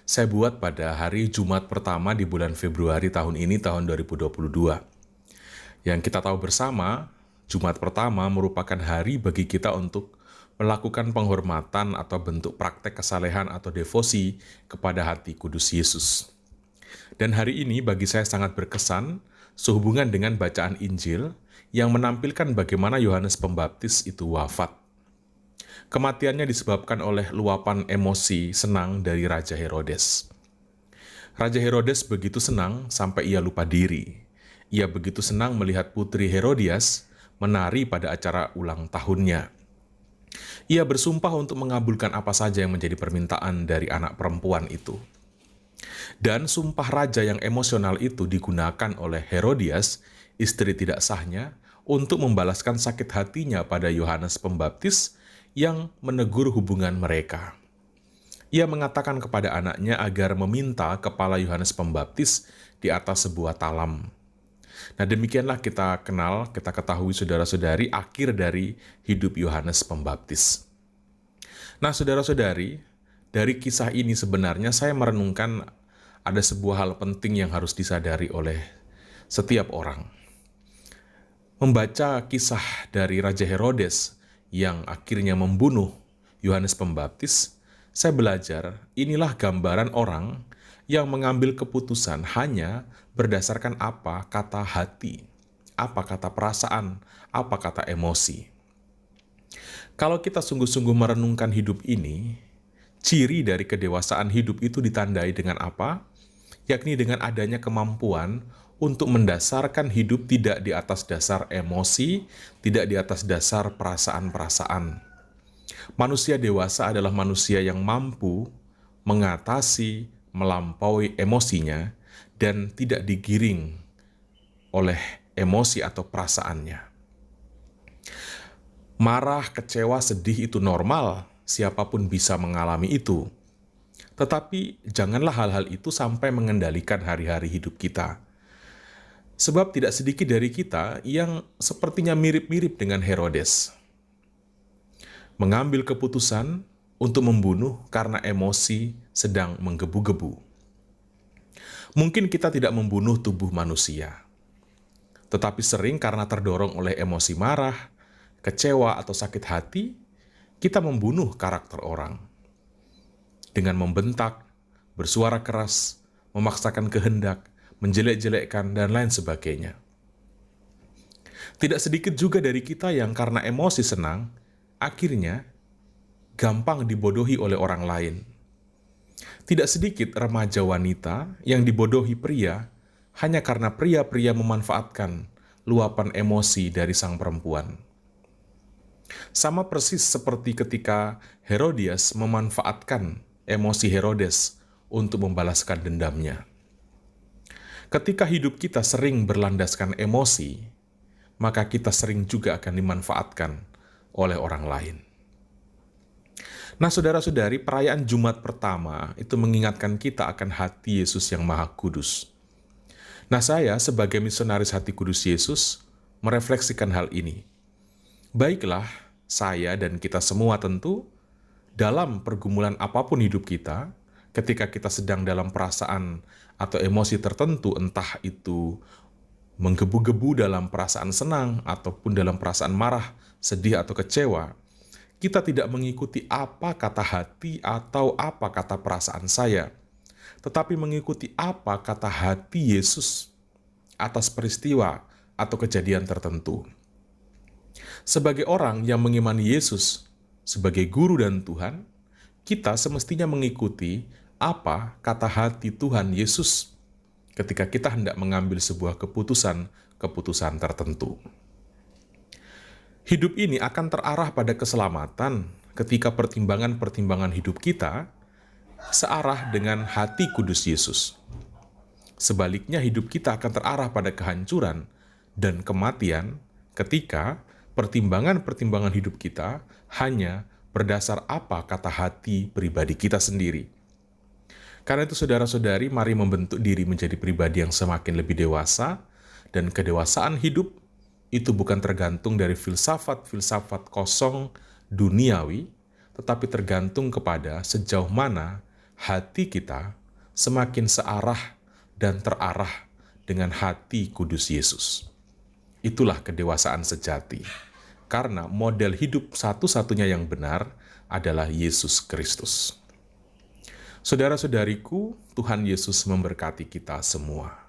saya buat pada hari Jumat pertama di bulan Februari tahun ini, tahun 2022. Yang kita tahu bersama, Jumat pertama merupakan hari bagi kita untuk melakukan penghormatan atau bentuk praktek kesalehan atau devosi kepada hati kudus Yesus. Dan hari ini bagi saya sangat berkesan sehubungan dengan bacaan Injil yang menampilkan bagaimana Yohanes Pembaptis itu wafat. Kematiannya disebabkan oleh luapan emosi senang dari Raja Herodes. Raja Herodes begitu senang sampai ia lupa diri. Ia begitu senang melihat putri Herodias menari pada acara ulang tahunnya. Ia bersumpah untuk mengabulkan apa saja yang menjadi permintaan dari anak perempuan itu. Dan sumpah raja yang emosional itu digunakan oleh Herodias, istri tidak sahnya, untuk membalaskan sakit hatinya pada Yohanes Pembaptis yang menegur hubungan mereka. Ia mengatakan kepada anaknya agar meminta kepala Yohanes Pembaptis di atas sebuah talam. Nah, demikianlah kita kenal, kita ketahui saudara-saudari akhir dari hidup Yohanes Pembaptis. Nah, saudara-saudari, dari kisah ini sebenarnya saya merenungkan ada sebuah hal penting yang harus disadari oleh setiap orang. Membaca kisah dari Raja Herodes yang akhirnya membunuh Yohanes Pembaptis, saya belajar inilah gambaran orang yang mengambil keputusan hanya berdasarkan apa kata hati, apa kata perasaan, apa kata emosi. Kalau kita sungguh-sungguh merenungkan hidup ini, ciri dari kedewasaan hidup itu ditandai dengan apa? Yakni dengan adanya kemampuan untuk mendasarkan hidup tidak di atas dasar emosi, tidak di atas dasar perasaan-perasaan. Manusia dewasa adalah manusia yang mampu mengatasi, melampaui emosinya, dan tidak digiring oleh emosi atau perasaannya. Marah, kecewa, sedih itu normal, siapapun bisa mengalami itu. Tetapi janganlah hal-hal itu sampai mengendalikan hari-hari hidup kita. Sebab tidak sedikit dari kita yang sepertinya mirip-mirip dengan Herodes. Mengambil keputusan untuk membunuh karena emosi sedang menggebu-gebu. Mungkin kita tidak membunuh tubuh manusia, tetapi sering karena terdorong oleh emosi marah, kecewa, atau sakit hati, kita membunuh karakter orang. Dengan membentak, bersuara keras, memaksakan kehendak, menjelek-jelekkan, dan lain sebagainya. Tidak sedikit juga dari kita yang karena emosi senang, akhirnya gampang dibodohi oleh orang lain. Tidak sedikit remaja wanita yang dibodohi pria hanya karena pria-pria memanfaatkan luapan emosi dari sang perempuan. Sama persis seperti ketika Herodias memanfaatkan emosi Herodes untuk membalaskan dendamnya. Ketika hidup kita sering berlandaskan emosi, maka kita sering juga akan dimanfaatkan oleh orang lain. Nah, saudara-saudari, perayaan Jumat pertama itu mengingatkan kita akan hati Yesus yang Maha Kudus. Nah, saya sebagai misionaris hati kudus Yesus merefleksikan hal ini. Baiklah, saya dan kita semua tentu dalam pergumulan apapun hidup kita, ketika kita sedang dalam perasaan atau emosi tertentu, entah itu menggebu-gebu dalam perasaan senang ataupun dalam perasaan marah, sedih, atau kecewa, kita tidak mengikuti apa kata hati atau apa kata perasaan saya, tetapi mengikuti apa kata hati Yesus atas peristiwa atau kejadian tertentu. Sebagai orang yang mengimani Yesus sebagai guru dan Tuhan, kita semestinya mengikuti apa kata hati Tuhan Yesus ketika kita hendak mengambil sebuah keputusan tertentu. Hidup ini akan terarah pada keselamatan ketika pertimbangan-pertimbangan hidup kita searah dengan hati kudus Yesus. Sebaliknya, hidup kita akan terarah pada kehancuran dan kematian ketika pertimbangan-pertimbangan hidup kita hanya berdasar apa kata hati pribadi kita sendiri. Karena itu, saudara-saudari, mari membentuk diri menjadi pribadi yang semakin lebih dewasa, dan kedewasaan hidup itu bukan tergantung dari filsafat-filsafat kosong duniawi, tetapi tergantung kepada sejauh mana hati kita semakin searah dan terarah dengan hati kudus Yesus. Itulah kedewasaan sejati, karena model hidup satu-satunya yang benar adalah Yesus Kristus. Saudara-saudariku, Tuhan Yesus memberkati kita semua.